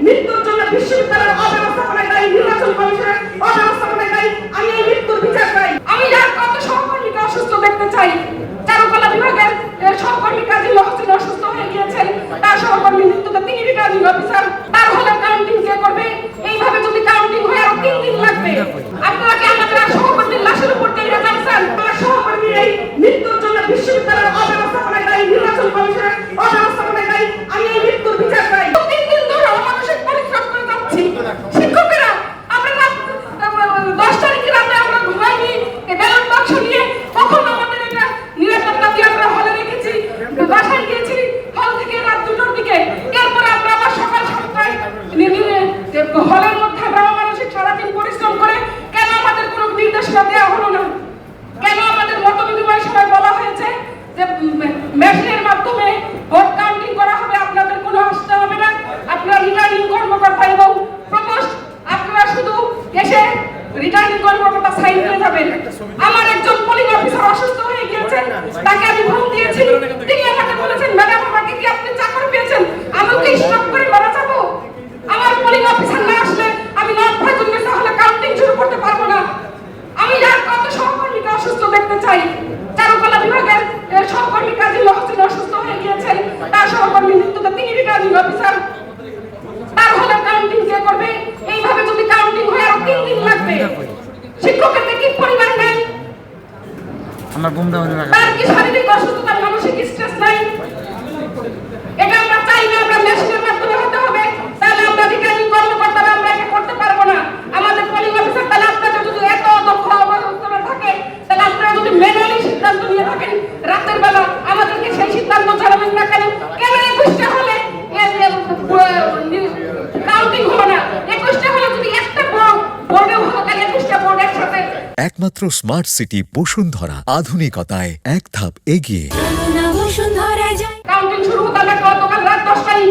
মৃত্যুর জন্য বিশ্ববিদ্যালয়ের অব্যবস্থাপনায় দায়ী, নির্বাচন কমিশনের অব্যবস্থাপনায় দায়ী। আমি এই মৃত্যুর বিচার চাই। আমি যার কত সহকর্মীকে অসুস্থ দেখতে চাই। চারুকলা বিভাগের সহকর্মী কাজী মহসিন অসুস্থ হয়ে গিয়েছেন, তার সহকর্মী মৃত্যুতে তিনি রিটার্নিং অফিসার, তার হলে কাউন্টিং কে করবে? এইভাবে যদি কাউন্টিং হয় আরো 3 দিন লাগবে। আপনারা কি আমাদের সহকর্মীর লাশের উপর দিয়ে যাচ্ছেন? আমার সহকর্মী এই মৃত্যুর জন্য বিশ্ববিদ্যালয়ের অব্যবস্থাপনায় দায়ী, নির্বাচন কমিশনের অব্যবস্থাপনায় দায়ী। আমি এই মৃত্যুর বিচার চাই। 3 দিন ধরে অমানসিক পরিশ্রম করে যাচ্ছি। শিক্ষকেরা আমরা 10 তারিখে রাতে আমরা ঘুমাইনি, ব্যালট বাক্স নিয়ে কখন আমাদের এটা নিরাপত্তা দিয়ে আমরা হলে রেখেছি, বাসায় গিয়েছি হল থেকে রাত 2টার দিকে। এরপরে আমরা আবার সকাল 7টায় হলের মধ্যে আমরা অমানসিক সারাদিন পরিশ্রম করে কেন আমাদের কোনো নির্দেশনা দেওয়া হলো না? কেন আমাদের মত বিনিময় সময় বলা হয়েছে যে মেশিনের মাধ্যমে ভোট কাউন্টিং করা হবে, আপনাদের কোনো আসতে হবে না, আপনারা রিটার্নিং কর্মকর্তা এবং প্রপোস্ট আপনারা শুধু এসে রিটার্নিং কর্মকর্তা সাইন দিয়ে যাবেন। আমার একজন পোলিং অফিসার অসুস্থ হয়ে গিয়েছেন, তাকে আমি ফোন দিয়েছি, তিনি আমাকে বলেছেন ম্যাডাম আমাকে কি আপনি চাকর পেয়েছেন, আমি কি স্টপ করে মারা যাবো? আমার পোলিং অফিসার না আসলে আমি নট ফাইজুল তাহলে কাউন্টিং শুরু করতে পারবো না। আমি যার কত সহকর্মীকে অসুস্থ দেখতে চাই। চারুকলা বিভাগের সহকর্মী কাজী মহসিন অসুস্থ হয়ে গিয়েছেন, তার সহকর্মী মৃত্যুতে তিনি রিটার্নিং অফিসার, তার হলে কাউন্টিং কে করবে? এইভাবে যদি কাউন্টিং হয় আরো 3 দিন লাগবে। শিক্ষকের কি পরিবার নেই? আমার ঘুম দাও না। তার কি শারীরিক অসুস্থতা, মানসিক স্ট্রেস নাই? এটা আমরা চাই না, আমরা মেশিনের মাধ্যমে হতে হবে। তাহলে আমরা রিটার্নিং কর্মকর্তারা আমরা এটা করতে পারবো না। আমাদের পোলিং অফিসার তাহলে আপনাদের যদি এত দক্ষ অবস্থানে থাকে, তাহলে আপনারা যদি ম্যানুয়ালি সিদ্ধান্ত নিয়ে থাকেন রাতের বেলা, আমাদেরকে সেই সিদ্ধান্ত জানাবেন না কেন? কেন 21টা হলে কাউন্টিং হলো না? 21টা হলে যদি একটা বোর্ডে হলো তাহলে 21টা বোর্ড একসাথে। একমাত্র স্মার্ট সিটি বসুন্ধরা, আধুনিকতায় এক ধাপ এগিয়ে। কাউন্টিং শুরু হতে আমরা গতকাল রাত 10টায়